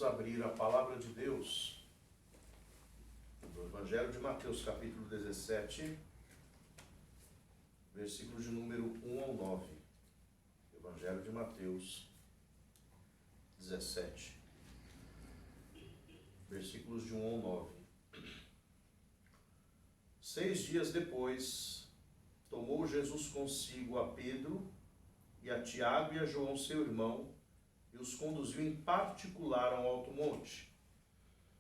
Vamos abrir a palavra de Deus do Evangelho de Mateus, capítulo 17, versículos de número 1 ao 9. Evangelho de Mateus 17, versículos de 1 ao 9. 6 dias depois, tomou Jesus consigo a Pedro e a Tiago e a João, seu irmão, e os conduziu em particular a um alto monte.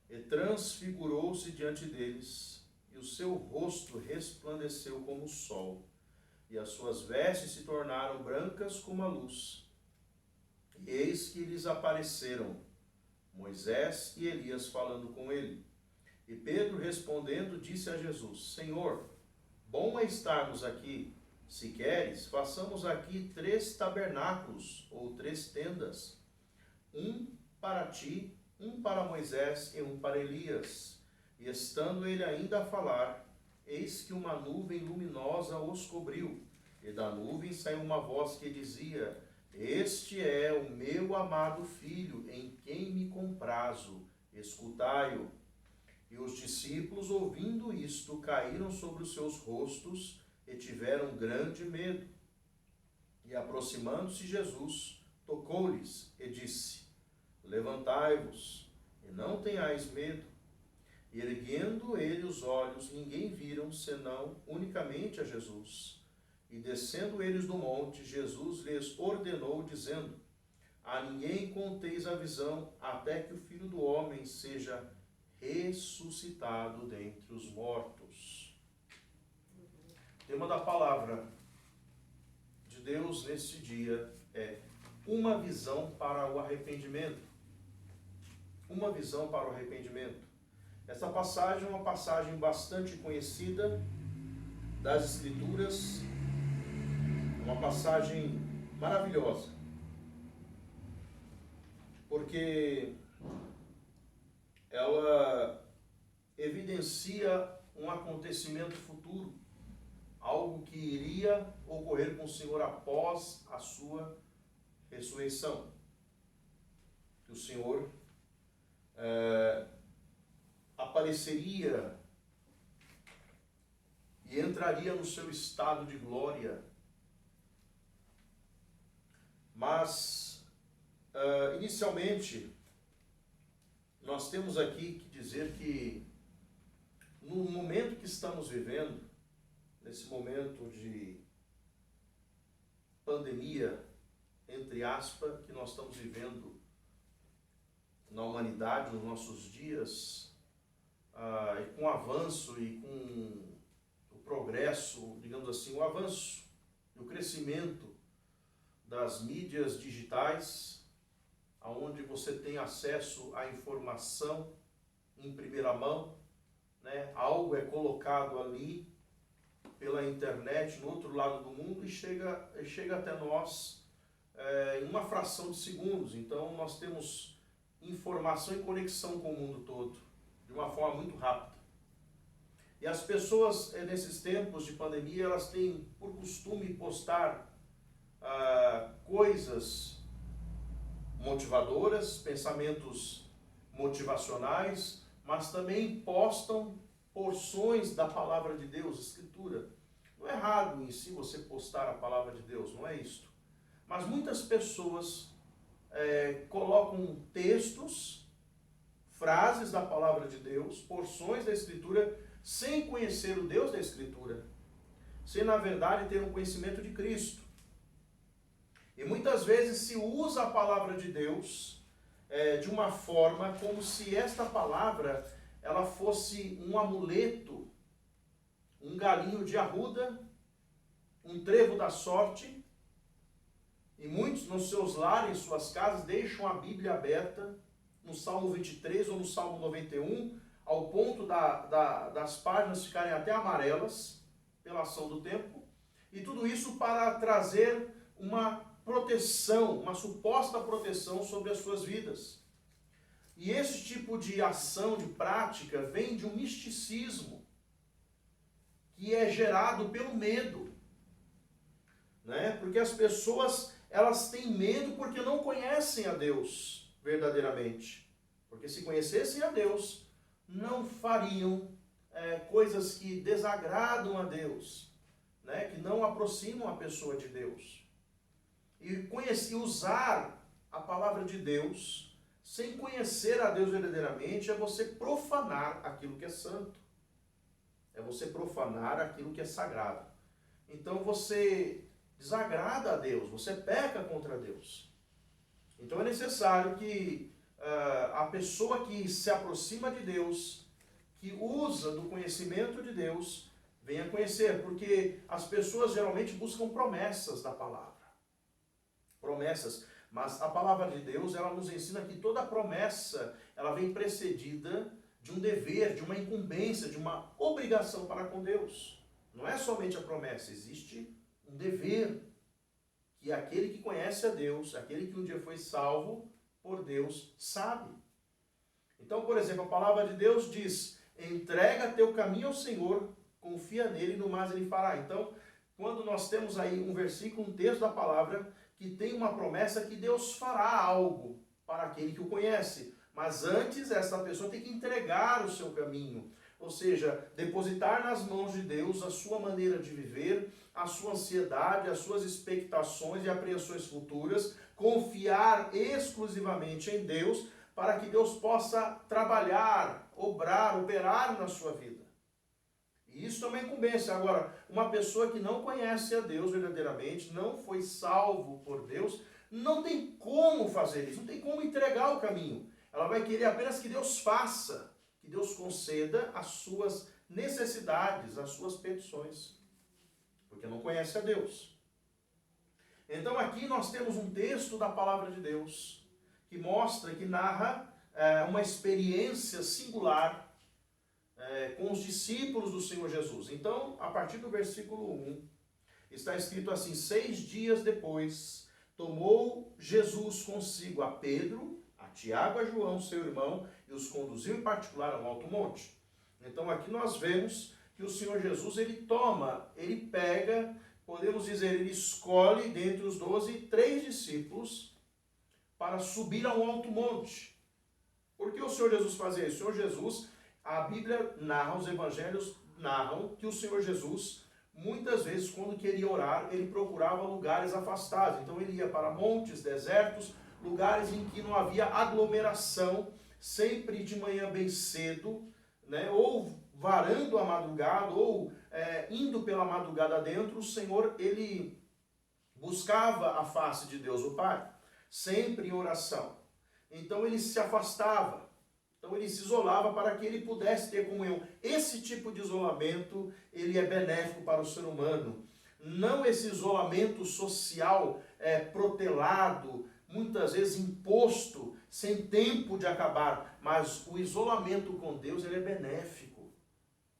E transfigurou-se diante deles, e o seu rosto resplandeceu como o sol, e as suas vestes se tornaram brancas como a luz. E eis que lhes apareceram Moisés e Elias falando com ele. E Pedro, respondendo, disse a Jesus: Senhor, bom é estarmos aqui. Se queres, façamos aqui 3 tabernáculos, ou 3 tendas, um para ti, um para Moisés e um para Elias. E estando ele ainda a falar, eis que uma nuvem luminosa os cobriu, e da nuvem saiu uma voz que dizia: Este é o meu amado filho, em quem me comprazo, escutai-o. E os discípulos, ouvindo isto, caíram sobre os seus rostos e tiveram grande medo. E aproximando-se Jesus, tocou-lhes e disse: Levantai-vos, e não tenhais medo. E erguendo ele os olhos, ninguém viram, senão unicamente a Jesus. E descendo eles do monte, Jesus lhes ordenou, dizendo: A ninguém conteis a visão, até que o Filho do Homem seja ressuscitado dentre os mortos. O tema da palavra de Deus neste dia é uma visão para o arrependimento. Uma visão para o arrependimento. Essa passagem é uma passagem bastante conhecida das Escrituras, uma passagem maravilhosa, porque ela evidencia um acontecimento futuro, algo que iria ocorrer com o Senhor após a sua ressurreição. Que o Senhor apareceria e entraria no seu estado de glória. Mas, inicialmente, nós temos aqui que dizer que no momento que estamos vivendo, nesse momento de pandemia, entre aspas, que nós estamos vivendo na humanidade, nos nossos dias, e com o avanço e com o progresso, digamos assim, o avanço e o crescimento das mídias digitais, onde você tem acesso à informação em primeira mão, né? Algo é colocado ali pela internet no outro lado do mundo e chega até nós em uma fração de segundos. Então nós temos informação e conexão com o mundo todo de uma forma muito rápida. E as pessoas nesses tempos de pandemia, elas têm por costume postar coisas motivadoras, pensamentos motivacionais, mas também postam porções da palavra de Deus, Escritura. Não é errado em si você postar a palavra de Deus, não é isto. Mas muitas pessoas colocam textos, frases da palavra de Deus, porções da Escritura, sem conhecer o Deus da Escritura, sem na verdade ter um conhecimento de Cristo. E muitas vezes se usa a palavra de Deus de uma forma como se esta palavra ela fosse um amuleto, um galinho de arruda, um trevo da sorte. E muitos nos seus lares, em suas casas, deixam a Bíblia aberta no Salmo 23 ou no Salmo 91, ao ponto das páginas ficarem até amarelas pela ação do tempo. E tudo isso para trazer uma proteção, uma suposta proteção sobre as suas vidas. E esse tipo de ação, de prática, vem de um misticismo que é gerado pelo medo, né? Porque as pessoas, elas têm medo porque não conhecem a Deus verdadeiramente. Porque se conhecessem a Deus, não fariam coisas que desagradam a Deus, né? Que não aproximam a pessoa de Deus. E usar a palavra de Deus sem conhecer a Deus verdadeiramente é você profanar aquilo que é santo. É você profanar aquilo que é sagrado. Então você desagrada a Deus, você peca contra Deus. Então é necessário que a pessoa que se aproxima de Deus, que usa do conhecimento de Deus, venha conhecer, porque as pessoas geralmente buscam promessas da palavra. Promessas. Mas a palavra de Deus, ela nos ensina que toda promessa, ela vem precedida de um dever, de uma incumbência, de uma obrigação para com Deus. Não é somente a promessa, existe um dever que aquele que conhece a Deus, aquele que um dia foi salvo por Deus, sabe. Então, por exemplo, a palavra de Deus diz: entrega teu caminho ao Senhor, confia nele e no mais ele fará. Então, quando nós temos aí um versículo, um texto da palavra, que tem uma promessa que Deus fará algo para aquele que o conhece. Mas antes, essa pessoa tem que entregar o seu caminho. Ou seja, depositar nas mãos de Deus a sua maneira de viver, a sua ansiedade, as suas expectações e apreensões futuras, confiar exclusivamente em Deus, para que Deus possa trabalhar, obrar, operar na sua vida. E isso é uma incumbência. Agora, uma pessoa que não conhece a Deus verdadeiramente, não foi salvo por Deus, não tem como fazer isso, não tem como entregar o caminho. Ela vai querer apenas que Deus faça, que Deus conceda as suas necessidades, as suas petições, porque não conhece a Deus. Então aqui nós temos um texto da palavra de Deus, que mostra, que narra uma experiência singular com os discípulos do Senhor Jesus. Então, a partir do versículo 1, está escrito assim: 6 dias depois, tomou Jesus consigo a Pedro, a Tiago, a João, seu irmão, e os conduziu em particular ao alto monte. Então, aqui nós vemos que o Senhor Jesus, ele pega, podemos dizer, ele escolhe dentre os 12, 3 discípulos para subir ao alto monte. Por que o Senhor Jesus fazia isso? O Senhor Jesus, a Bíblia narra, os evangelhos narram que o Senhor Jesus, muitas vezes, quando queria orar, ele procurava lugares afastados. Então ele ia para montes, desertos, lugares em que não havia aglomeração, sempre de manhã bem cedo, né? Ou varando a madrugada, ou indo pela madrugada dentro, o Senhor, ele buscava a face de Deus o Pai, sempre em oração. Então ele se afastava. Então ele se isolava para que ele pudesse ter comunhão. Esse tipo de isolamento, ele é benéfico para o ser humano. Não esse isolamento social protelado, muitas vezes imposto, sem tempo de acabar. Mas o isolamento com Deus, ele é benéfico.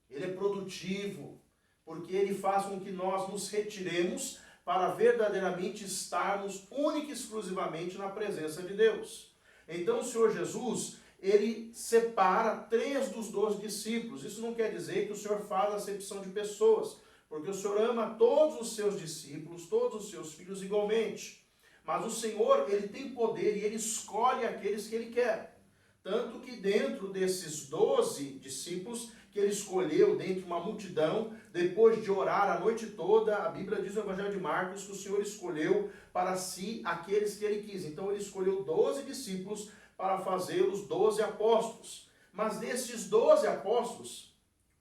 Ele é produtivo. Porque ele faz com que nós nos retiremos para verdadeiramente estarmos única e exclusivamente na presença de Deus. Então o Senhor Jesus, ele separa 3 dos 12 discípulos. Isso não quer dizer que o Senhor faz acepção de pessoas, porque o Senhor ama todos os seus discípulos, todos os seus filhos igualmente. Mas o Senhor, ele tem poder e ele escolhe aqueles que ele quer. Tanto que dentro desses 12 discípulos, que ele escolheu dentre uma multidão, depois de orar a noite toda, a Bíblia diz no Evangelho de Marcos que o Senhor escolheu para si aqueles que ele quis. Então ele escolheu 12 discípulos para fazê-los 12 apóstolos. Mas desses 12 apóstolos,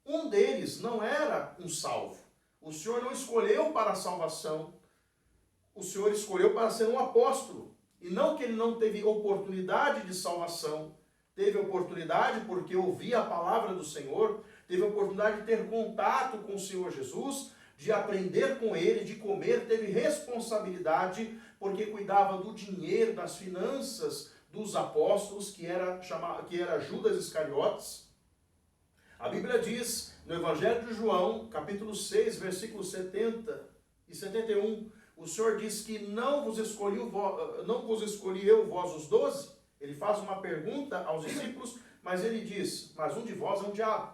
um deles não era um salvo. O Senhor não escolheu para a salvação, o Senhor escolheu para ser um apóstolo. E não que ele não teve oportunidade de salvação, teve oportunidade porque ouvia a palavra do Senhor, teve oportunidade de ter contato com o Senhor Jesus, de aprender com ele, de comer, teve responsabilidade porque cuidava do dinheiro, das finanças dos apóstolos, que era Judas Iscariotes. A Bíblia diz no Evangelho de João, capítulo 6, versículos 70 e 71, o Senhor diz que não vos escolhi eu, vós os 12. Ele faz uma pergunta aos discípulos, mas ele diz: mas um de vós é um diabo.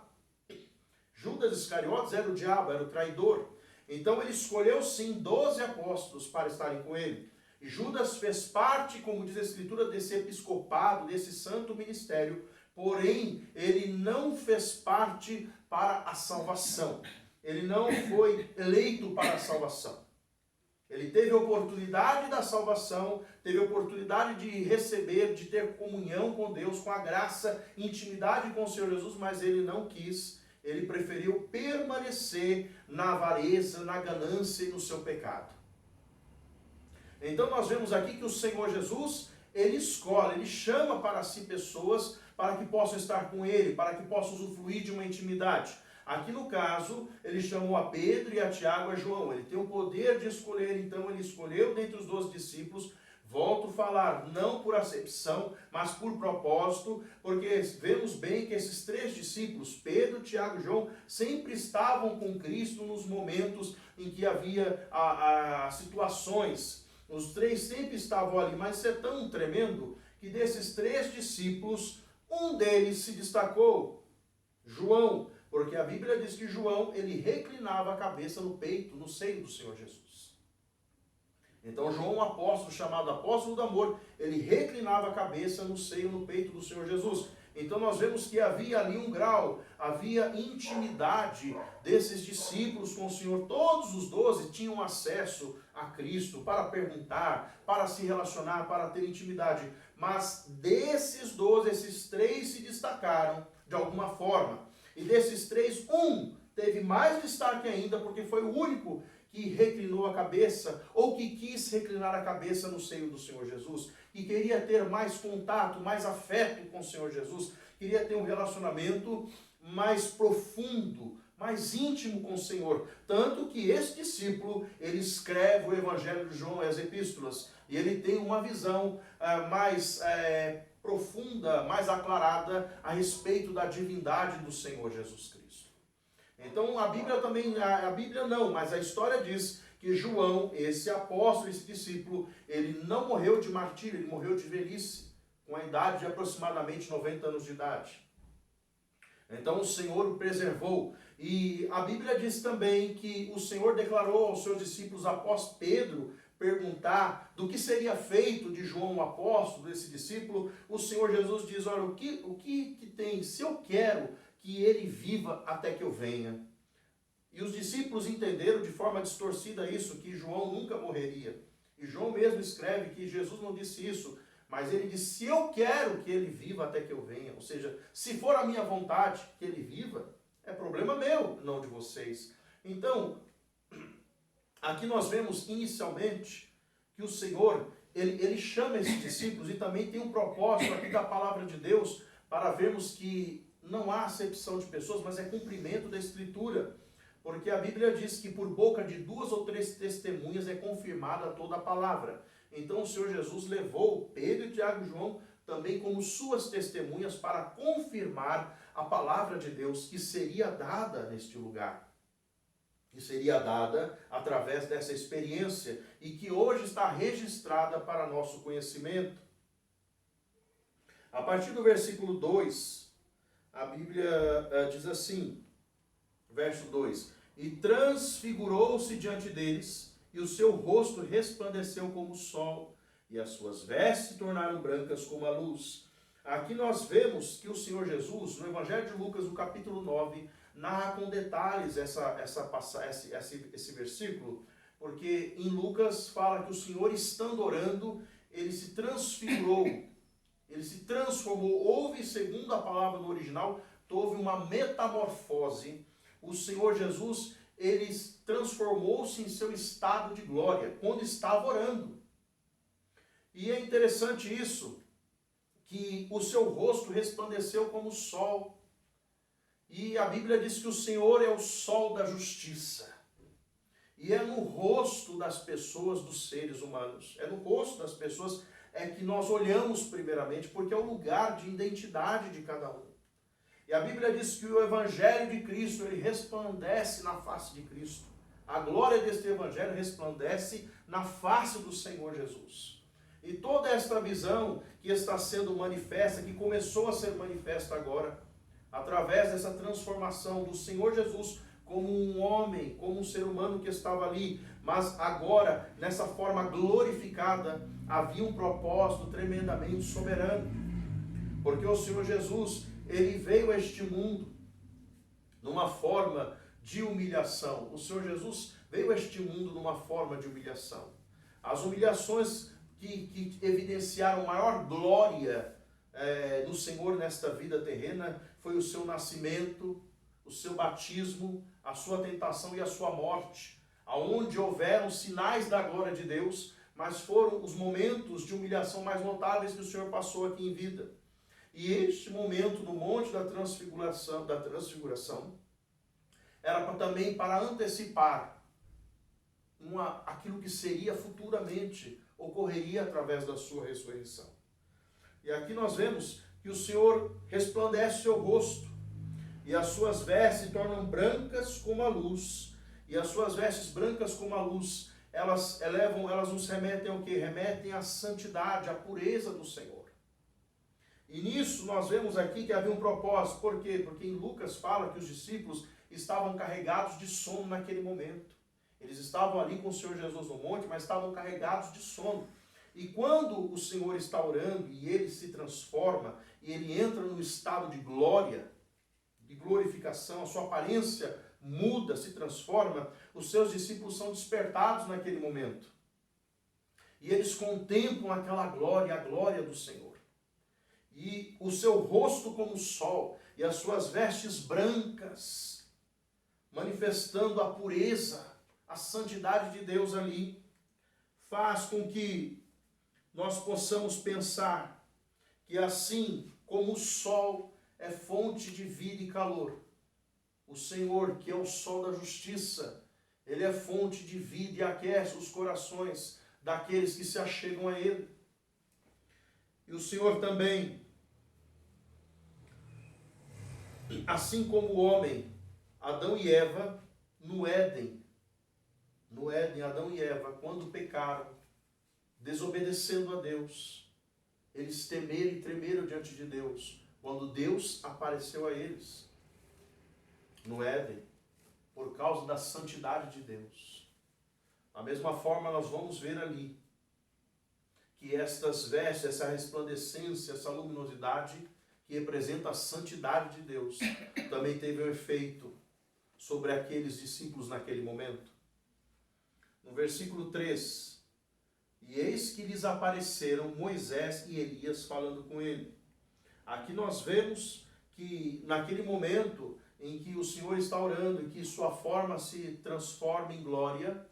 Judas Iscariotes era o diabo, era o traidor. Então ele escolheu sim 12 apóstolos para estarem com ele. Judas fez parte, como diz a Escritura, desse episcopado, desse santo ministério, porém, ele não fez parte para a salvação. Ele não foi eleito para a salvação. Ele teve a oportunidade da salvação, teve a oportunidade de receber, de ter comunhão com Deus, com a graça, intimidade com o Senhor Jesus, mas ele não quis. Ele preferiu permanecer na avareza, na ganância e no seu pecado. Então nós vemos aqui que o Senhor Jesus, ele escolhe, ele chama para si pessoas para que possam estar com ele, para que possam usufruir de uma intimidade. Aqui no caso, ele chamou a Pedro e a Tiago e a João. Ele tem o poder de escolher, então ele escolheu dentre os 12 discípulos. Volto a falar, não por acepção, mas por propósito, porque vemos bem que esses 3 discípulos, Pedro, Tiago e João, sempre estavam com Cristo nos momentos em que havia situações. Os 3 sempre estavam ali, mas isso é tão tremendo que desses 3 discípulos, um deles se destacou, João, porque a Bíblia diz que João, ele reclinava a cabeça no peito, no seio do Senhor Jesus. Então João, um apóstolo chamado apóstolo do amor, ele reclinava a cabeça no seio, no peito do Senhor Jesus. Então nós vemos que havia ali um grau, havia intimidade desses discípulos com o Senhor. Todos os 12 tinham acesso a Cristo para perguntar, para se relacionar, para ter intimidade. Mas desses 12, esses 3 se destacaram de alguma forma. E desses 3, um teve mais destaque ainda, porque foi o único que reclinou a cabeça, ou que quis reclinar a cabeça no seio do Senhor Jesus, que queria ter mais contato, mais afeto com o Senhor Jesus, queria ter um relacionamento mais profundo, mais íntimo com o Senhor. Tanto que esse discípulo, ele escreve o Evangelho de João e as Epístolas, e ele tem uma visão mais profunda, mais aclarada a respeito da divindade do Senhor Jesus Cristo. Então a Bíblia também, a Bíblia não, mas a história diz que João, esse apóstolo, esse discípulo, ele não morreu de martírio, ele morreu de velhice, com a idade de aproximadamente 90 anos de idade. Então o Senhor o preservou. E a Bíblia diz também que o Senhor declarou aos seus discípulos, após Pedro perguntar do que seria feito de João o apóstolo, desse discípulo, o Senhor Jesus diz, olha, o que tem, se eu quero que ele viva até que eu venha. E os discípulos entenderam de forma distorcida isso, que João nunca morreria. E João mesmo escreve que Jesus não disse isso, mas ele disse, se eu quero que ele viva até que eu venha, ou seja, se for a minha vontade que ele viva, é problema meu, não de vocês. Então, aqui nós vemos inicialmente que o Senhor, ele chama esses discípulos e também tem um propósito aqui da palavra de Deus para vermos que não há acepção de pessoas, mas é cumprimento da Escritura. Porque a Bíblia diz que por boca de 2 ou 3 testemunhas é confirmada toda a palavra. Então o Senhor Jesus levou Pedro, Tiago e João também como suas testemunhas para confirmar a palavra de Deus que seria dada neste lugar. Que seria dada através dessa experiência e que hoje está registrada para nosso conhecimento. A partir do versículo 2, a Bíblia diz assim, verso 2, e transfigurou-se diante deles, e o seu rosto resplandeceu como o sol, e as suas vestes se tornaram brancas como a luz. Aqui nós vemos que o Senhor Jesus, no Evangelho de Lucas, no capítulo 9, narra com detalhes esse versículo, porque em Lucas fala que o Senhor, estando orando, ele se transfigurou, ele se transformou, houve, segundo a palavra no original, houve uma metamorfose. O Senhor Jesus, ele transformou-se em seu estado de glória, quando estava orando. E é interessante isso, que o seu rosto resplandeceu como o sol. E a Bíblia diz que o Senhor é o sol da justiça. E é no rosto das pessoas, dos seres humanos, é no rosto das pessoas que nós olhamos primeiramente, porque é o lugar de identidade de cada um. E a Bíblia diz que o Evangelho de Cristo, ele resplandece na face de Cristo. A glória deste Evangelho resplandece na face do Senhor Jesus. E toda esta visão que está sendo manifesta, que começou a ser manifesta agora, através dessa transformação do Senhor Jesus como um homem, como um ser humano que estava ali, mas agora, nessa forma glorificada, havia um propósito tremendamente soberano. Porque o Senhor Jesus, ele veio a este mundo numa forma de humilhação. O Senhor Jesus veio a este mundo numa forma de humilhação. As humilhações que evidenciaram maior glória no Senhor nesta vida terrena foi o seu nascimento, o seu batismo, a sua tentação e a sua morte, aonde houveram sinais da glória de Deus, mas foram os momentos de humilhação mais notáveis que o Senhor passou aqui em vida. E este momento no Monte da Transfiguração, era também para antecipar aquilo que seria futuramente, ocorreria através da sua ressurreição. E aqui nós vemos que o Senhor resplandece seu rosto, e as suas vestes se tornam brancas como a luz. E as suas vestes brancas como a luz, elas nos remetem ao quê? Remetem à santidade, à pureza do Senhor. E nisso nós vemos aqui que havia um propósito. Por quê? Porque em Lucas fala que os discípulos estavam carregados de sono naquele momento. Eles estavam ali com o Senhor Jesus no monte, mas estavam carregados de sono. E quando o Senhor está orando e ele se transforma, e ele entra num estado de glória, de glorificação, a sua aparência muda, se transforma, os seus discípulos são despertados naquele momento. E eles contemplam aquela glória, a glória do Senhor. E o seu rosto como o sol, e as suas vestes brancas, manifestando a pureza, a santidade de Deus ali, faz com que nós possamos pensar que assim como o sol é fonte de vida e calor, o Senhor, que é o sol da justiça, ele é fonte de vida e aquece os corações daqueles que se achegam a ele. E o Senhor também, assim como o homem, Adão e Eva, no Éden, Adão e Eva, quando pecaram, desobedecendo a Deus, eles temeram e tremeram diante de Deus, quando Deus apareceu a eles no Éden, por causa da santidade de Deus. Da mesma forma, nós vamos ver ali que estas vestes, essa resplandecência, essa luminosidade que representa a santidade de Deus, também teve um efeito sobre aqueles discípulos naquele momento. No versículo 3, e eis que lhes apareceram Moisés e Elias falando com ele. Aqui nós vemos que naquele momento em que o Senhor está orando e que sua forma se transforma em glória,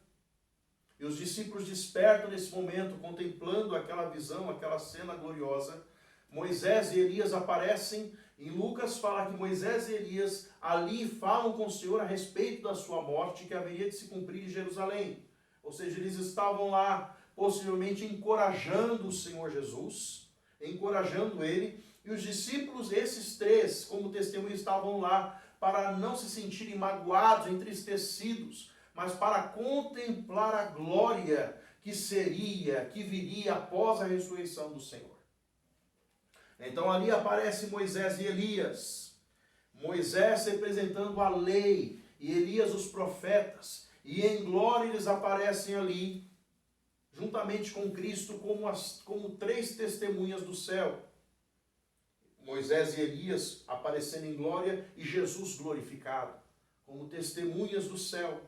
e os discípulos despertam nesse momento, contemplando aquela visão, aquela cena gloriosa, Moisés e Elias aparecem. Em Lucas fala que Moisés e Elias ali falam com o Senhor a respeito da sua morte, que haveria de se cumprir em Jerusalém. Ou seja, eles estavam lá, possivelmente encorajando o Senhor Jesus, encorajando ele, e os discípulos, esses três, como testemunhas, estavam lá para não se sentirem magoados, entristecidos, mas para contemplar a glória que viria após a ressurreição do Senhor. Então ali aparece Moisés e Elias. Moisés representando a lei e Elias os profetas. E em glória eles aparecem ali, juntamente com Cristo, como três testemunhas do céu. Moisés e Elias aparecendo em glória e Jesus glorificado, como testemunhas do céu,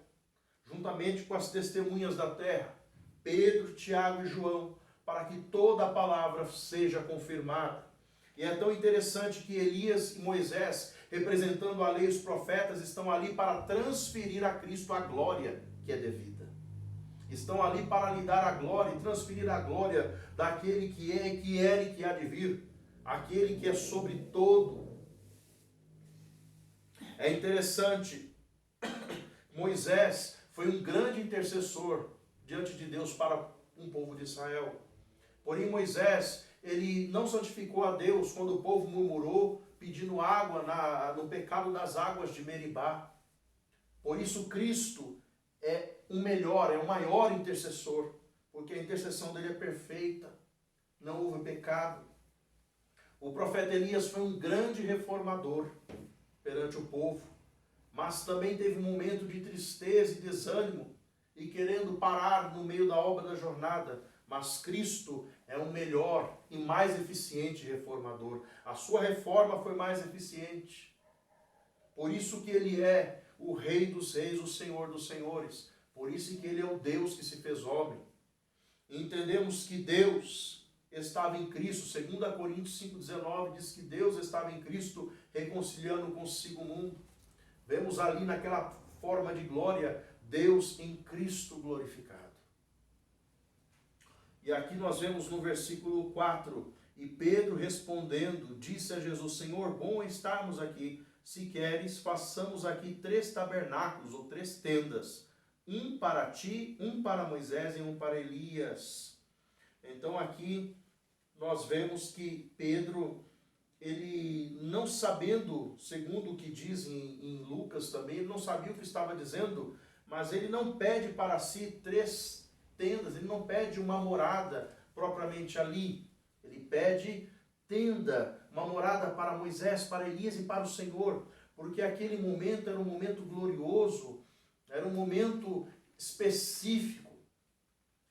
juntamente com as testemunhas da terra, Pedro, Tiago e João, para que toda a palavra seja confirmada. E é tão interessante que Elias e Moisés, representando a lei e os profetas, estão ali para transferir a Cristo a glória que é devida. Estão ali para lhe dar a glória e transferir a glória daquele que é, que era e que há de vir, aquele que é sobre todo. É interessante, Moisés foi um grande intercessor diante de Deus para um povo de Israel. Porém, Moisés, ele não santificou a Deus quando o povo murmurou, pedindo água no pecado das águas de Meribá. Por isso, Cristo é o maior intercessor, porque a intercessão dele é perfeita, não houve pecado. O profeta Elias foi um grande reformador perante o povo, mas também teve um momento de tristeza e desânimo e querendo parar no meio da obra da jornada, mas Cristo é o melhor e mais eficiente reformador. A sua reforma foi mais eficiente. Por isso que ele é o Rei dos Reis, o Senhor dos Senhores. Por isso que ele é o Deus que se fez homem. E entendemos que Deus estava em Cristo. 2 Coríntios 5,19 diz que Deus estava em Cristo reconciliando consigo o mundo. Vemos ali naquela forma de glória, Deus em Cristo glorificado. E aqui nós vemos no versículo 4, e Pedro respondendo, disse a Jesus, Senhor, bom é estarmos aqui, se queres, façamos aqui 3 tabernáculos, ou 3 tendas, um para ti, um para Moisés e um para Elias. Então aqui nós vemos que Pedro, ele não sabendo, segundo o que diz em Lucas também, ele não sabia o que estava dizendo, mas ele não pede para si 3 tendas, ele não pede uma morada propriamente ali, ele pede tenda, uma morada para Moisés, para Elias e para o Senhor, porque aquele momento era um momento glorioso, era um momento específico,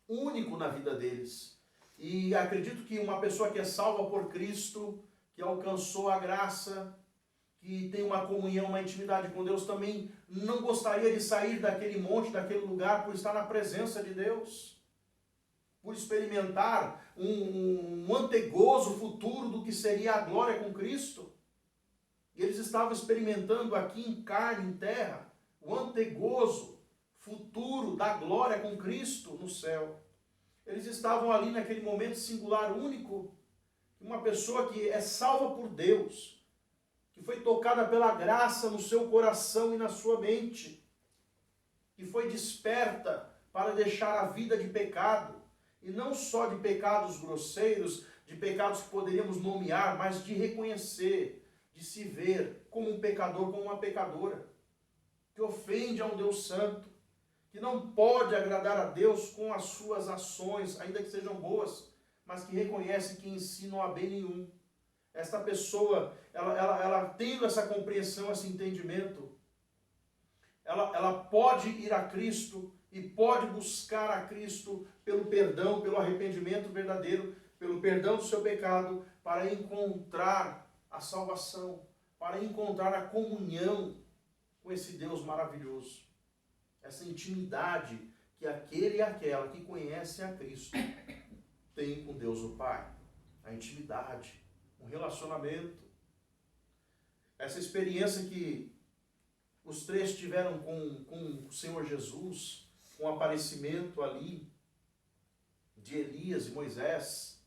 único na vida deles. E acredito que uma pessoa que é salva por Cristo, que alcançou a graça, que tem uma comunhão, uma intimidade com Deus, também não gostaria de sair daquele monte, daquele lugar, por estar na presença de Deus, por experimentar um antegozo futuro do que seria a glória com Cristo. E eles estavam experimentando aqui em carne, em terra, o antegozo futuro da glória com Cristo no céu. Eles estavam ali naquele momento singular, único, uma pessoa que é salva por Deus, que foi tocada pela graça no seu coração e na sua mente, que foi desperta para deixar a vida de pecado, e não só de pecados grosseiros, de pecados que poderíamos nomear, mas de reconhecer, de se ver como um pecador, como uma pecadora, que ofende a um Deus santo, que não pode agradar a Deus com as suas ações, ainda que sejam boas, mas que reconhece que em si não há bem nenhum. Esta pessoa, ela tendo essa compreensão, esse entendimento, ela pode ir a Cristo e pode buscar a Cristo pelo perdão, pelo arrependimento verdadeiro, pelo perdão do seu pecado, para encontrar a salvação, para encontrar a comunhão com esse Deus maravilhoso. Essa intimidade que aquele e aquela que conhece a Cristo tem com Deus o Pai. A intimidade, um relacionamento. Essa experiência que os 3 tiveram com o Senhor Jesus, com o aparecimento ali de Elias e Moisés,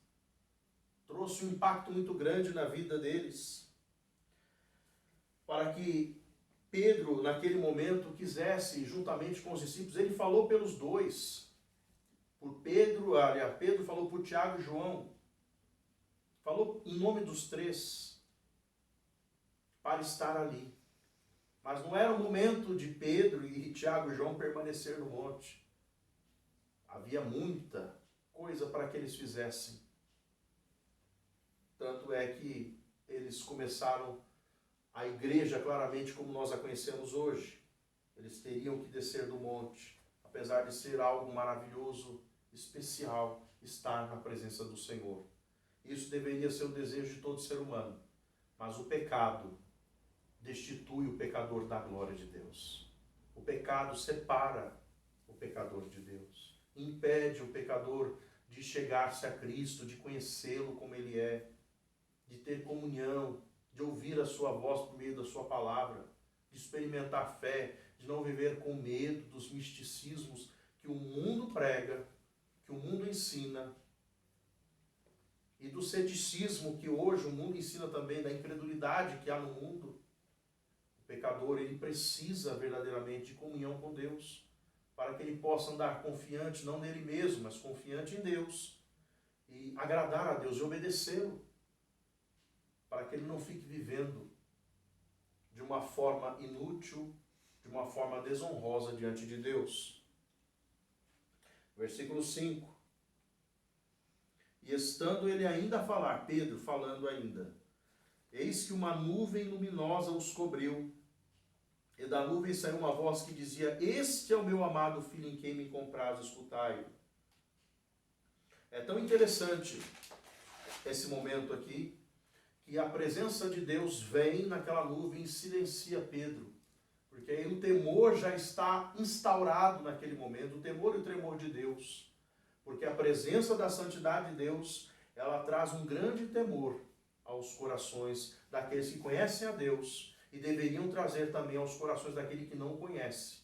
trouxe um impacto muito grande na vida deles, para que Pedro, naquele momento, quisesse, juntamente com os discípulos, ele falou pelos 2, por Pedro, Pedro falou por Tiago e João, falou em nome dos 3, para estar ali. Mas não era o momento de Pedro e Tiago e João permanecer no monte. Havia muita coisa para que eles fizessem. Tanto é que eles começaram a igreja claramente como nós a conhecemos hoje. Eles teriam que descer do monte, apesar de ser algo maravilhoso, especial, estar na presença do Senhor. Isso deveria ser o desejo de todo ser humano. Mas o pecado destitui o pecador da glória de Deus. O pecado separa o pecador de Deus. Impede o pecador de chegar-se a Cristo, de conhecê-lo como Ele é, de ter comunhão, de ouvir a sua voz por meio da sua palavra, de experimentar fé, de não viver com medo dos misticismos que o mundo prega, que o mundo ensina, e do ceticismo que hoje o mundo ensina também, da incredulidade que há no mundo. O pecador, ele precisa verdadeiramente de comunhão com Deus, para que ele possa andar confiante, não nele mesmo, mas confiante em Deus, e agradar a Deus e obedecê-lo, para que ele não fique vivendo de uma forma inútil, de uma forma desonrosa diante de Deus. Versículo 5. E estando ele ainda a falar, Pedro falando ainda, eis que uma nuvem luminosa os cobriu, E da nuvem saiu uma voz que dizia: Este é o meu amado filho em quem me compraz, escutai-o. É tão interessante esse momento aqui, que a presença de Deus vem naquela nuvem e silencia Pedro. Porque aí o temor já está instaurado naquele momento, o temor e o tremor de Deus. Porque a presença da santidade de Deus, ela traz um grande temor aos corações daqueles que conhecem a Deus e deveriam trazer também aos corações daquele que não conhece.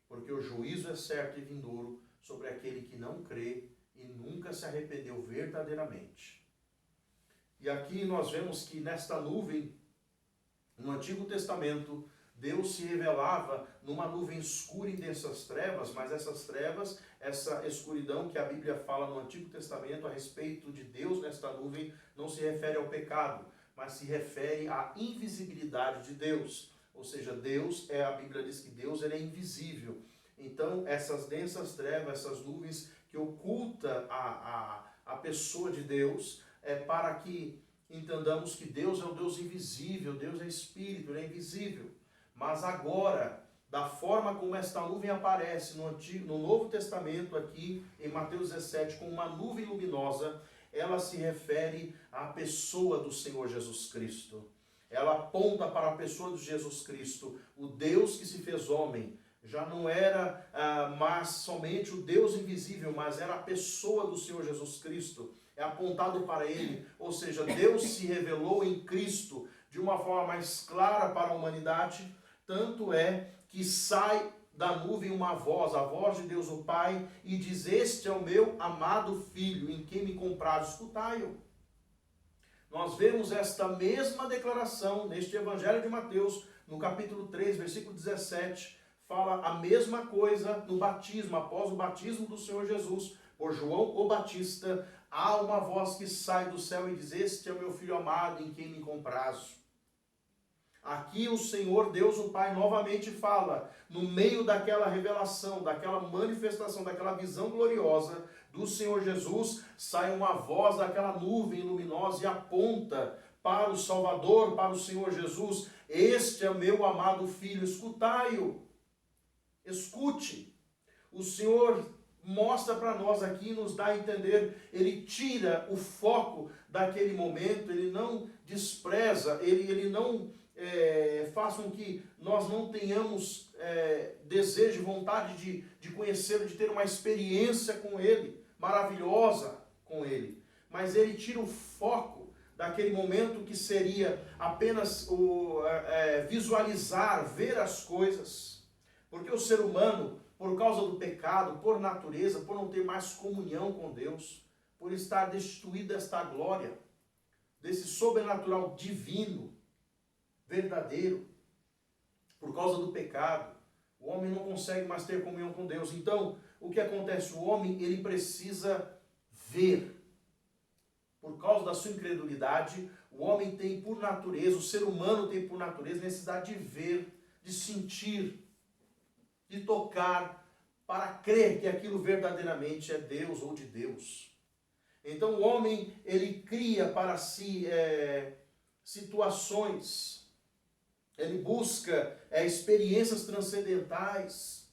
Porque o juízo é certo e vindouro sobre aquele que não crê e nunca se arrependeu verdadeiramente. E aqui nós vemos que nesta nuvem, no Antigo Testamento, Deus se revelava numa nuvem escura e densas trevas, mas essas trevas, essa escuridão que a Bíblia fala no Antigo Testamento a respeito de Deus nesta nuvem, não se refere ao pecado, mas se refere à invisibilidade de Deus. Ou seja, Deus, a Bíblia diz que Deus ele é invisível. Então, essas densas trevas, essas nuvens que ocultam a pessoa de Deus, é para que entendamos que Deus é um Deus invisível, Deus é Espírito, ele é invisível. Mas agora, da forma como esta nuvem aparece no Novo Testamento, aqui em Mateus 17, com uma nuvem luminosa, ela se refere à pessoa do Senhor Jesus Cristo. Ela aponta para a pessoa de Jesus Cristo, o Deus que se fez homem. Já não era mais somente o Deus invisível, mas era a pessoa do Senhor Jesus Cristo. É apontado para ele, ou seja, Deus se revelou em Cristo de uma forma mais clara para a humanidade. Tanto é que sai da nuvem uma voz, a voz de Deus o Pai, e diz: Este é o meu amado Filho, em quem me compraz, escutai-o. Nós vemos esta mesma declaração neste Evangelho de Mateus, no capítulo 3, versículo 17, fala a mesma coisa no batismo, após o batismo do Senhor Jesus, por João o Batista, há uma voz que sai do céu e diz: Este é o meu Filho amado, em quem me comprazo. Aqui o Senhor Deus o Pai novamente fala, no meio daquela revelação, daquela manifestação, daquela visão gloriosa do Senhor Jesus, sai uma voz daquela nuvem luminosa e aponta para o Salvador, para o Senhor Jesus: Este é meu amado Filho, escutai-o. Escute. O Senhor mostra para nós aqui, nos dá a entender, ele tira o foco daquele momento, ele não despreza, ele não faz com que nós não tenhamos desejo e vontade de conhecê-lo, de ter uma experiência com ele, maravilhosa com ele. Mas ele tira o foco daquele momento que seria apenas visualizar, ver as coisas. Porque o ser humano, por causa do pecado, por natureza, por não ter mais comunhão com Deus, por estar destituído desta glória, desse sobrenatural divino, verdadeiro, por causa do pecado, o homem não consegue mais ter comunhão com Deus. Então, o que acontece? O homem, ele precisa ver. Por causa da sua incredulidade, o homem tem por natureza, o ser humano tem por natureza necessidade de ver, de sentir, de tocar, para crer que aquilo verdadeiramente é Deus ou de Deus. Então o homem, ele cria para si situações, ele busca experiências transcendentais,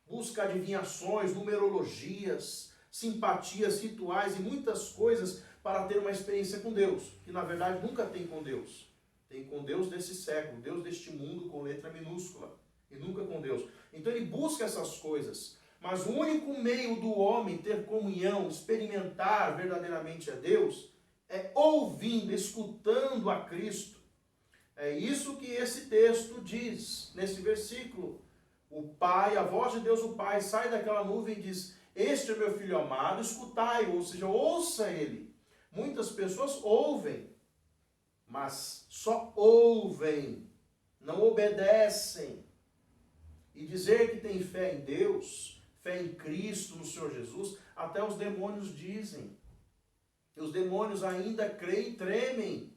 busca adivinhações, numerologias, simpatias, rituais e muitas coisas para ter uma experiência com Deus, que na verdade nunca tem com Deus. Tem com Deus desse século, Deus deste mundo com letra minúscula, e nunca com Deus. Então ele busca essas coisas, mas o único meio do homem ter comunhão, experimentar verdadeiramente a Deus, é ouvindo, escutando a Cristo. É isso que esse texto diz, nesse versículo. O Pai, a voz de Deus o Pai, sai daquela nuvem e diz: Este é meu Filho amado, escutai-o, ou seja, ouça ele. Muitas pessoas ouvem, mas só ouvem, não obedecem. E dizer que tem fé em Deus, fé em Cristo, no Senhor Jesus, até os demônios dizem. E os demônios ainda creem e tremem.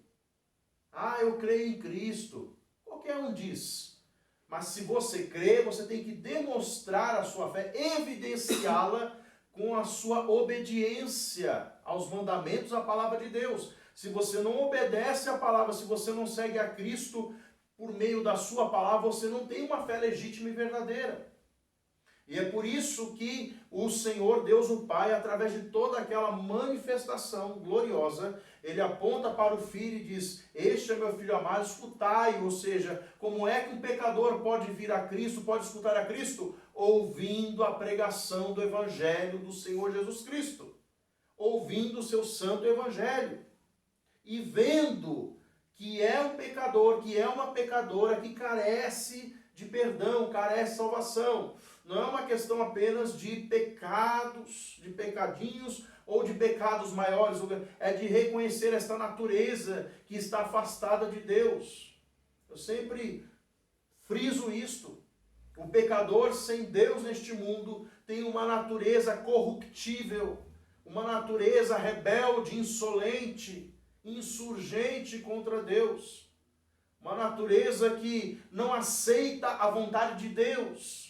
Ah, eu creio em Cristo. Qualquer um diz. Mas se você crê, você tem que demonstrar a sua fé, evidenciá-la com a sua obediência aos mandamentos, à palavra de Deus. Se você não obedece à palavra, se você não segue a Cristo, por meio da sua palavra, você não tem uma fé legítima e verdadeira. E é por isso que o Senhor Deus, o Pai, através de toda aquela manifestação gloriosa, ele aponta para o Filho e diz: este é meu Filho amado, escutai. Ou seja, como é que um pecador pode vir a Cristo, pode escutar a Cristo? Ouvindo a pregação do Evangelho do Senhor Jesus Cristo. Ouvindo o seu santo Evangelho. E vendo que é um pecador, que é uma pecadora que carece de perdão, carece de salvação. Não é uma questão apenas de pecados, de pecadinhos ou de pecados maiores, é de reconhecer esta natureza que está afastada de Deus. Eu sempre friso isto. O pecador sem Deus neste mundo tem uma natureza corruptível, uma natureza rebelde, insolente, insurgente contra Deus. Uma natureza que não aceita a vontade de Deus,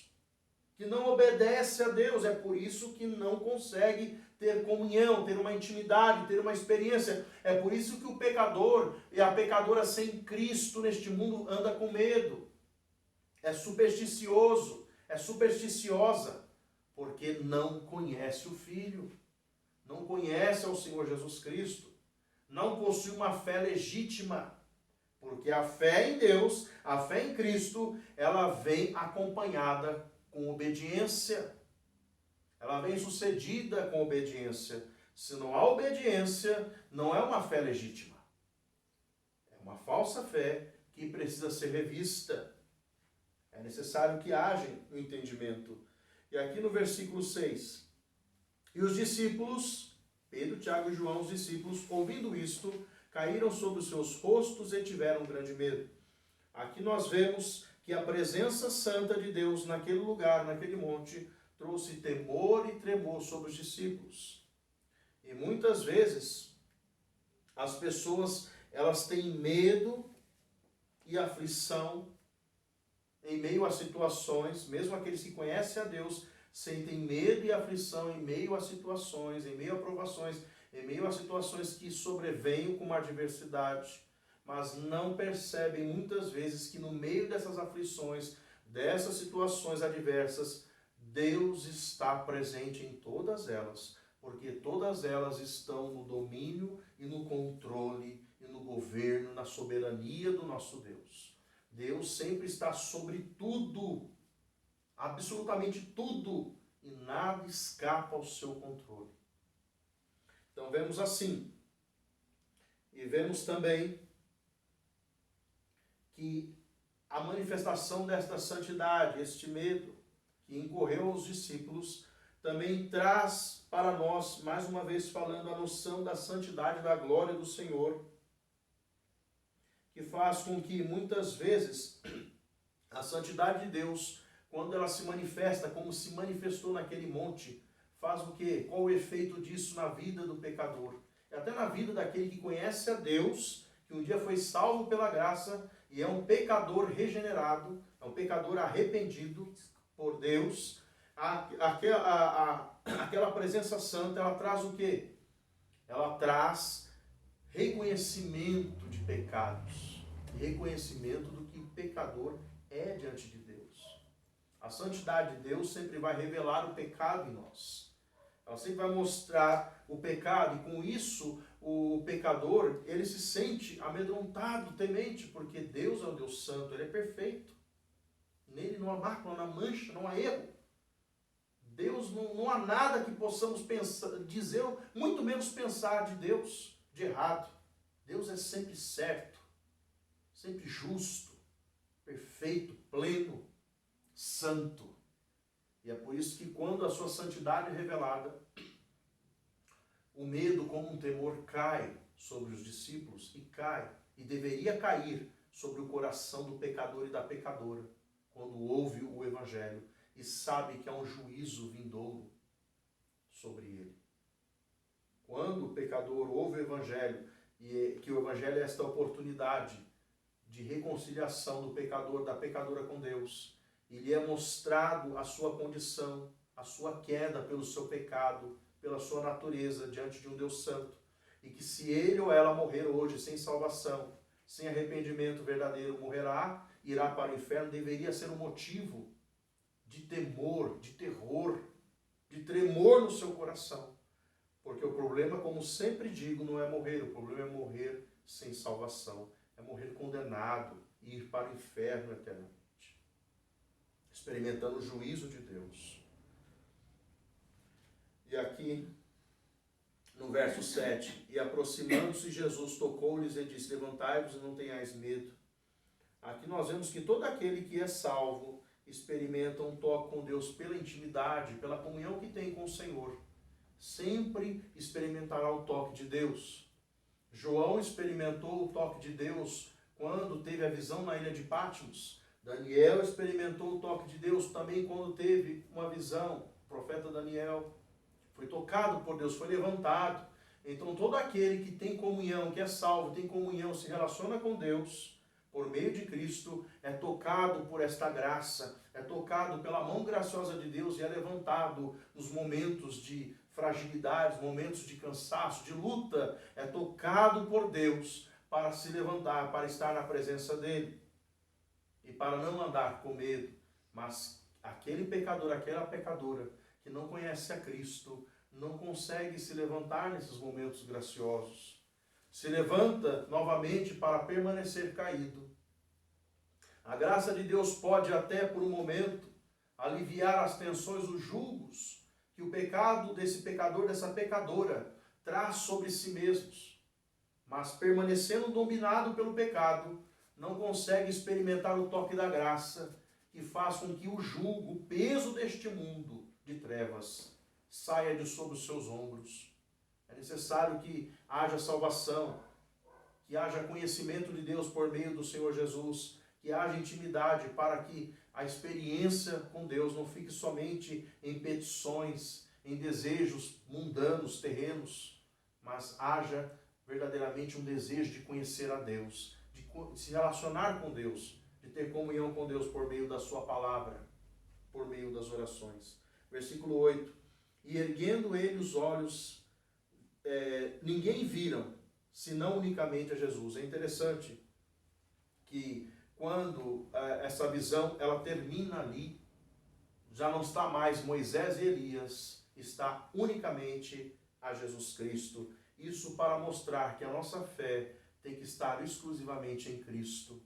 que não obedece a Deus. É por isso que não consegue ter comunhão, ter uma intimidade, ter uma experiência. É por isso que o pecador e a pecadora sem Cristo neste mundo anda com medo. É supersticioso, é supersticiosa, porque não conhece o Filho, não conhece ao Senhor Jesus Cristo, não possui uma fé legítima. Porque a fé em Deus, a fé em Cristo, ela vem acompanhada com obediência. Ela vem sucedida com obediência. Se não há obediência, não é uma fé legítima. É uma falsa fé que precisa ser revista. É necessário que haja o entendimento. E aqui no versículo 6. E os discípulos, Pedro, Tiago e João, os discípulos, ouvindo isto, caíram sobre os seus rostos e tiveram grande medo. Aqui nós vemos que a presença santa de Deus naquele lugar, naquele monte, trouxe temor e tremor sobre os discípulos. E muitas vezes as pessoas, elas têm medo e aflição em meio a situações, mesmo aqueles que conhecem a Deus, sentem medo e aflição em meio a situações, em meio a provações, em meio a situações que sobrevêm com uma adversidade, mas não percebem muitas vezes que no meio dessas aflições, dessas situações adversas, Deus está presente em todas elas, porque todas elas estão no domínio e no controle e no governo, na soberania do nosso Deus. Deus sempre está sobre tudo, absolutamente tudo, e nada escapa ao seu controle. Então vemos assim, e vemos também que a manifestação desta santidade, este medo que incorreu aos discípulos, também traz para nós, mais uma vez falando, a noção da santidade, da glória do Senhor, que faz com que muitas vezes a santidade de Deus, quando ela se manifesta, como se manifestou naquele monte, faz o quê? Qual o efeito disso na vida do pecador? E até na vida daquele que conhece a Deus, que um dia foi salvo pela graça e é um pecador regenerado, é um pecador arrependido por Deus. Aquela presença santa, ela traz o quê? Ela traz reconhecimento de pecados, reconhecimento do que o pecador é diante de Deus. A santidade de Deus sempre vai revelar o pecado em nós. Ela sempre vai mostrar o pecado, e com isso o pecador, ele se sente amedrontado, temente, porque Deus é um Deus santo, ele é perfeito. Nele não há mácula, não há mancha, não há erro. Deus, não há nada que possamos pensar, dizer, muito menos pensar de Deus, de errado. Deus é sempre certo, sempre justo, perfeito, pleno, santo. E é por isso que quando a sua santidade é revelada, o medo como um temor cai sobre os discípulos, e cai, e deveria cair sobre o coração do pecador e da pecadora, quando ouve o Evangelho e sabe que há um juízo vindouro sobre ele. Quando o pecador ouve o Evangelho, e que o Evangelho é esta oportunidade de reconciliação do pecador, da pecadora com Deus, e lhe é mostrado a sua condição, a sua queda pelo seu pecado, pela sua natureza diante de um Deus santo, e que se ele ou ela morrer hoje sem salvação, sem arrependimento verdadeiro morrerá, irá para o inferno, deveria ser um motivo de temor, de terror, de tremor no seu coração. Porque o problema, como sempre digo, não é morrer, o problema é morrer sem salvação, é morrer condenado e ir para o inferno eternamente, experimentando o juízo de Deus. E aqui, no verso 7, e aproximando-se Jesus, tocou-lhes e disse, levantai-vos e não tenhais medo. Aqui nós vemos que todo aquele que é salvo experimenta um toque com Deus pela intimidade, pela comunhão que tem com o Senhor. Sempre experimentará o toque de Deus. João experimentou o toque de Deus quando teve a visão na ilha de Patmos. Daniel experimentou o toque de Deus também quando teve uma visão. O profeta Daniel foi tocado por Deus, foi levantado. Então todo aquele que tem comunhão, que é salvo, tem comunhão, se relaciona com Deus, por meio de Cristo, é tocado por esta graça, é tocado pela mão graciosa de Deus e é levantado nos momentos de fragilidades, momentos de cansaço, de luta, é tocado por Deus para se levantar, para estar na presença dEle e para não andar com medo. Mas aquele pecador, aquela pecadora que não conhece a Cristo, não consegue se levantar nesses momentos graciosos. Se levanta novamente para permanecer caído. A graça de Deus pode até por um momento aliviar as tensões, os julgos que o pecado desse pecador, dessa pecadora, traz sobre si mesmos. Mas permanecendo dominado pelo pecado, não consegue experimentar o toque da graça que faz com que o jugo, o peso deste mundo de trevas, saia de sobre os seus ombros. É necessário que haja salvação, que haja conhecimento de Deus por meio do Senhor Jesus, que haja intimidade para que a experiência com Deus não fique somente em petições, em desejos mundanos, terrenos, mas haja verdadeiramente um desejo de conhecer a Deus, de se relacionar com Deus, de ter comunhão com Deus por meio da sua palavra, por meio das orações. Versículo 8. E erguendo ele os olhos, ninguém viram, senão unicamente a Jesus. É interessante que quando essa visão ela termina ali, já não está mais Moisés e Elias, está unicamente a Jesus Cristo. Isso para mostrar que a nossa fé tem que estar exclusivamente em Cristo,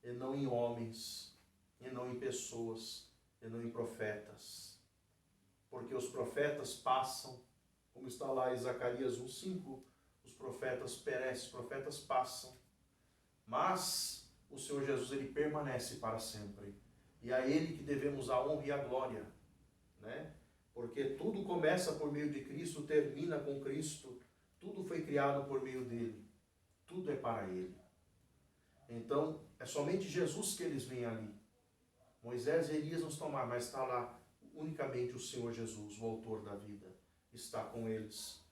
e não em homens, e não em pessoas, e não em profetas. Porque os profetas passam, como está lá em Zacarias 1:5, os profetas perecem, os profetas passam, mas o Senhor Jesus, ele permanece para sempre. E a ele que devemos a honra e a glória, né? Porque tudo começa por meio de Cristo, termina com Cristo, tudo foi criado por meio dele, tudo é para ele. Então, é somente Jesus que eles veem ali. Moisés e Elias não estão lá, mas está lá unicamente o Senhor Jesus, o autor da vida, está com eles.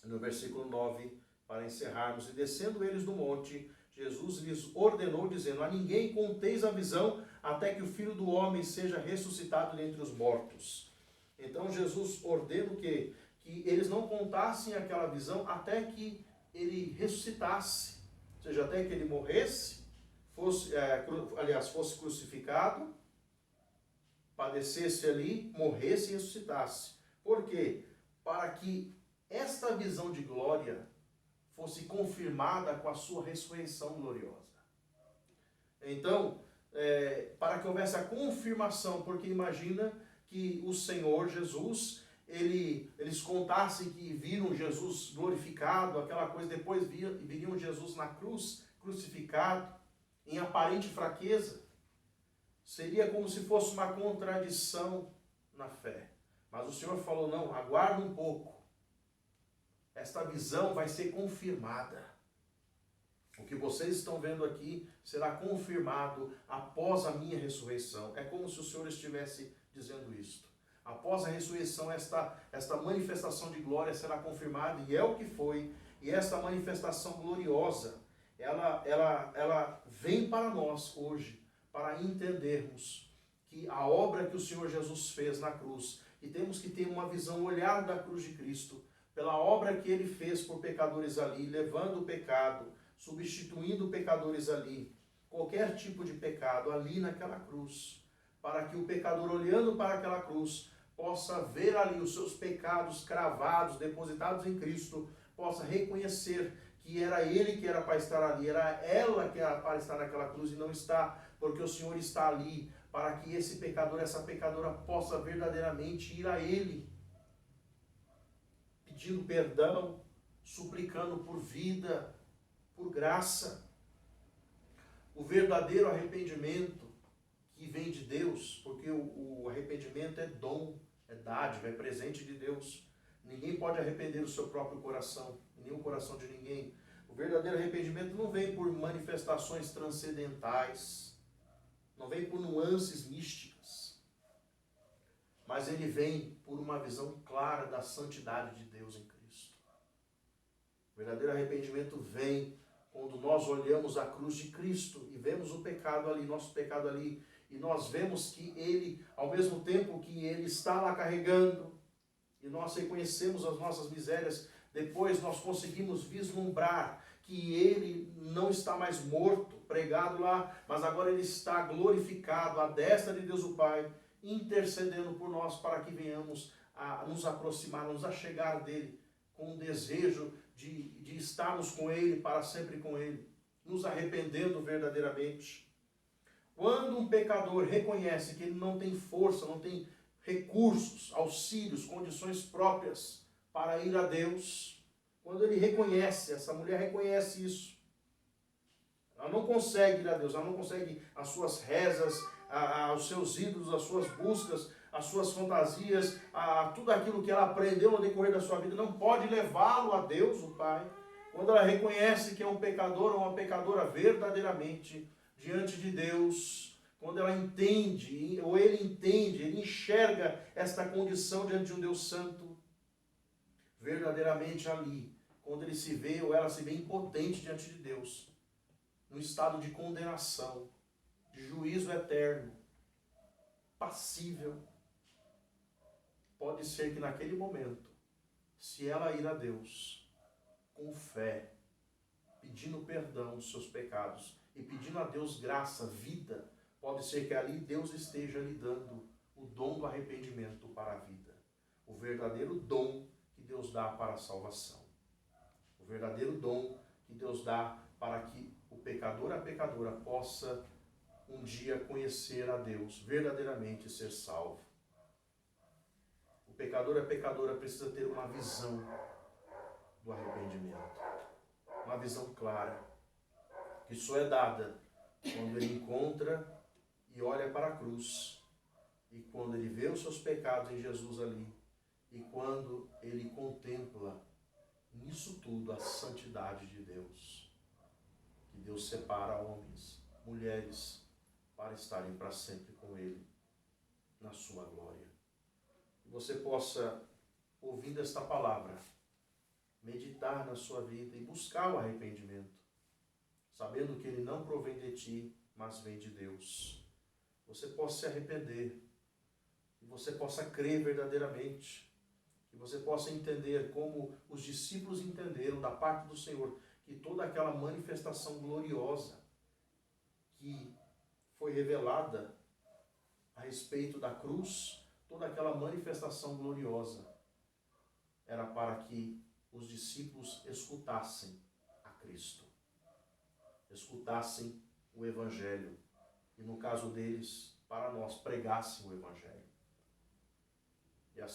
No versículo 9, para encerrarmos, e descendo eles do monte, Jesus lhes ordenou, dizendo, a ninguém conteis a visão, até que o Filho do Homem seja ressuscitado dentre os mortos. Então Jesus ordena o quê? Que eles não contassem aquela visão até que ele ressuscitasse, ou seja, até que ele morresse, fosse crucificado, padecesse ali, morresse e ressuscitasse. Por quê? Para que esta visão de glória fosse confirmada com a sua ressurreição gloriosa. Então, para que houvesse a confirmação, porque imagina que o Senhor Jesus, eles contassem que viram Jesus glorificado, aquela coisa, depois viriam Jesus na cruz, crucificado, em aparente fraqueza. Seria como se fosse uma contradição na fé. Mas o Senhor falou, não, aguarda um pouco. Esta visão vai ser confirmada. O que vocês estão vendo aqui será confirmado após a minha ressurreição. É como se o Senhor estivesse dizendo isto. Após a ressurreição, esta manifestação de glória será confirmada, e é o que foi. E esta manifestação gloriosa, ela vem para nós hoje, para entendermos que a obra que o Senhor Jesus fez na cruz, e temos que ter uma visão, olhar da cruz de Cristo, pela obra que ele fez por pecadores ali, levando o pecado substituindo pecadores ali, qualquer tipo de pecado ali naquela cruz, para que o pecador, olhando para aquela cruz, possa ver ali os seus pecados cravados, depositados em Cristo, possa reconhecer que era ele que era para estar ali, era ela que era para estar naquela cruz e não está, porque o Senhor está ali, para que esse pecador, essa pecadora possa verdadeiramente ir a ele, pedindo perdão, suplicando por vida, por graça. O verdadeiro arrependimento que vem de Deus, porque o arrependimento é dom, é dádiva, é presente de Deus. Ninguém pode arrepender o seu próprio coração, nem o coração de ninguém. O verdadeiro arrependimento não vem por manifestações transcendentais, não vem por nuances místicas, mas ele vem por uma visão clara da santidade de Deus em Cristo. O verdadeiro arrependimento vem quando nós olhamos a cruz de Cristo e vemos o pecado ali, nosso pecado ali, e nós vemos que ele, ao mesmo tempo que ele está lá carregando, e nós reconhecemos as nossas misérias, depois nós conseguimos vislumbrar que ele não está mais morto, pregado lá, mas agora ele está glorificado à destra de Deus o Pai, intercedendo por nós para que venhamos a nos aproximar, nos achegar dele, com o desejo de estarmos com ele, para sempre com ele, nos arrependendo verdadeiramente. Quando um pecador reconhece que ele não tem força, não tem recursos, auxílios, condições próprias para ir a Deus, quando ele reconhece, essa mulher reconhece isso, ela não consegue ir a Deus, ela não consegue as suas rezas, os seus ídolos, as suas buscas, as suas fantasias, tudo aquilo que ela aprendeu no decorrer da sua vida, não pode levá-lo a Deus, o Pai. Quando ela reconhece que é um pecador ou uma pecadora verdadeiramente diante de Deus, quando ela entende, ou ele entende, ele enxerga esta condição diante de um Deus santo, verdadeiramente ali, quando ele se vê ou ela se vê impotente diante de Deus, no estado de condenação, de juízo eterno, passível, pode ser que naquele momento, se ela ir a Deus com fé, pedindo perdão dos seus pecados e pedindo a Deus graça, vida, pode ser que ali Deus esteja lhe dando o dom do arrependimento para a vida, o verdadeiro dom que Deus dá para a salvação, o verdadeiro dom que Deus dá para que o pecador, a pecadora, possa um dia conhecer a Deus, verdadeiramente ser salvo. O pecador, a pecadora precisa ter uma visão do arrependimento, uma visão clara, que só é dada quando ele encontra e olha para a cruz, e quando ele vê os seus pecados em Jesus ali, e quando ele contempla nisso tudo a santidade de Deus, que Deus separa homens, mulheres, para estarem para sempre com ele, na sua glória. Que você possa, ouvindo esta palavra, meditar na sua vida e buscar o arrependimento, sabendo que ele não provém de ti, mas vem de Deus. Você possa se arrepender, que você possa crer verdadeiramente, que você possa entender como os discípulos entenderam da parte do Senhor, que toda aquela manifestação gloriosa que foi revelada a respeito da cruz, toda aquela manifestação gloriosa era para que os discípulos escutassem a Cristo, escutassem o Evangelho, e no caso deles, para nós, pregassem o Evangelho.